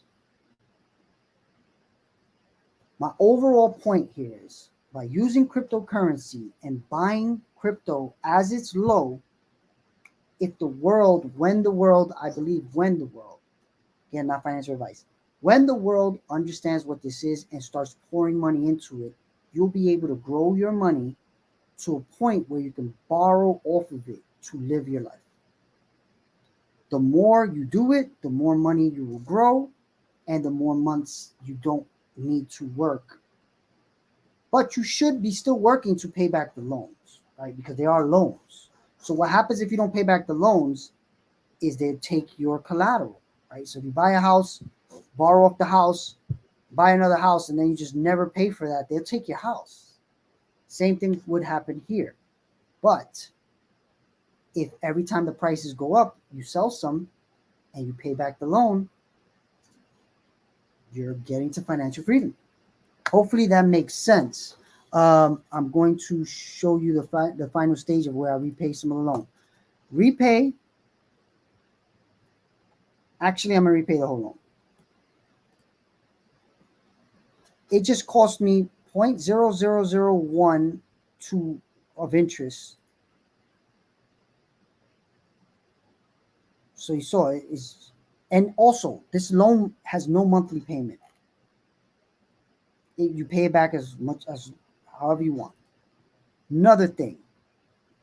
my overall point here is, by using cryptocurrency and buying crypto as it's low, if the world, when the world, again, not financial advice, when the world understands what this is and starts pouring money into it, you'll be able to grow your money to a point where you can borrow off of it to live your life. The more you do it, the more money you will grow, and the more months you don't need to work. But you should be still working to pay back the loans, right? Because they are loans. So what happens if you don't pay back the loans is they take your collateral, right? So if you buy a house, borrow off the house, buy another house, and then you just never pay for that, they'll take your house. Same thing would happen here. But if every time the prices go up, you sell some and you pay back the loan, you're getting to financial freedom. Hopefully that makes sense. I'm going to show you the final stage of where I repay some of the loan. Repay. Actually, I'm going to repay the whole loan. It just cost me 0.0001 of interest. So you saw it is, and also this loan has no monthly payment. You pay it back as much as however you want. Another thing,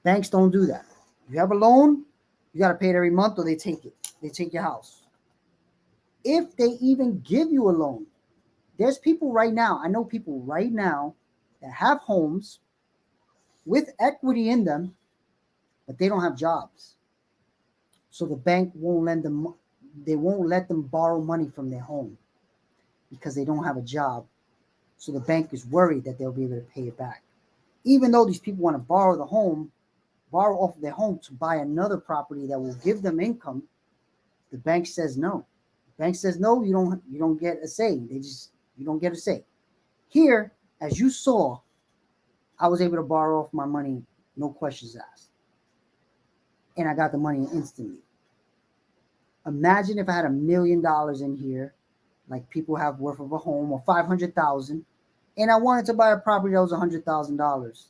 banks don't do that. You have a loan, you got to pay it every month or they take it. They take your house. If they even give you a loan, there's people right now, I know people right now that have homes with equity in them, but they don't have jobs. So the bank won't lend them, they won't let them borrow money from their home because they don't have a job. So the bank is worried that they'll be able to pay it back. Even though these people want to borrow off their home to buy another property that will give them income, the bank says no. The bank says no, you don't get a say. You don't get a say. Here, as you saw, I was able to borrow off my money, no questions asked. And I got the money instantly. Imagine if I had $1 million in here, like people have worth of a home, or 500,000, and I wanted to buy a property that was $100,000.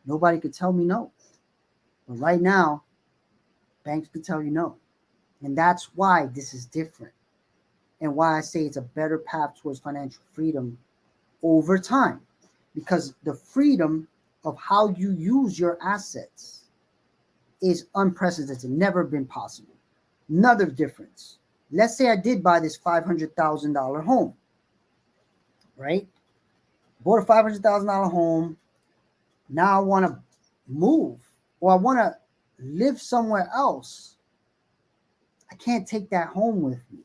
Nobody could tell me no. But right now, banks could tell you no. And that's why this is different. And why I say it's a better path towards financial freedom over time. Because the freedom of how you use your assets is unprecedented, never been possible. Another difference. Let's say I did buy this $500,000 home, right? Bought a $500,000 home. Now I want to move or I want to live somewhere else. I can't take that home with me,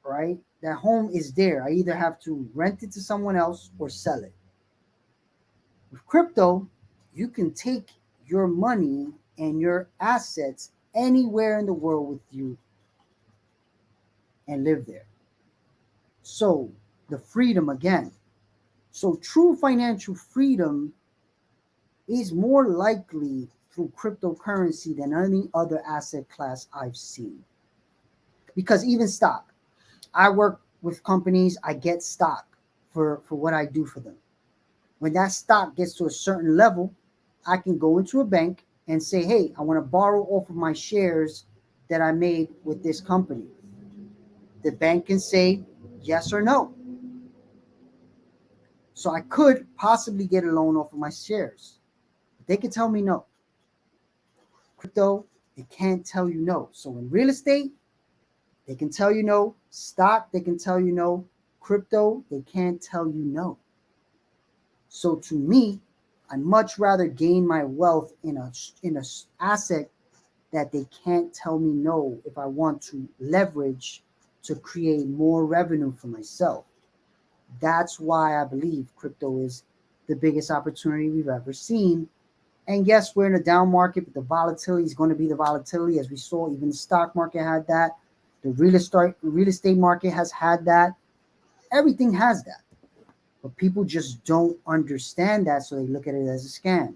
right? That home is there. I either have to rent it to someone else or sell it. With crypto, you can take your money and your assets anywhere in the world with you and live there. So the freedom again. So true financial freedom is more likely through cryptocurrency than any other asset class I've seen. Because even stock, I work with companies, I get stock for what I do for them. When that stock gets to a certain level, I can go into a bank and say, hey, I want to borrow off of my shares that I made with this company. The bank can say yes or no. So I could possibly get a loan off of my shares. But they can tell me no. Crypto, they can't tell you no. So in real estate, they can tell you no. Stock, they can tell you no. Crypto, they can't tell you no. So to me, I'd much rather gain my wealth in a asset that they can't tell me no if I want to leverage to create more revenue for myself. That's why I believe crypto is the biggest opportunity we've ever seen. And yes, we're in a down market, but the volatility is going to be the volatility, as we saw. Even the stock market had that. The real estate market has had that. Everything has that. But people just don't understand that, so they look at it as a scam.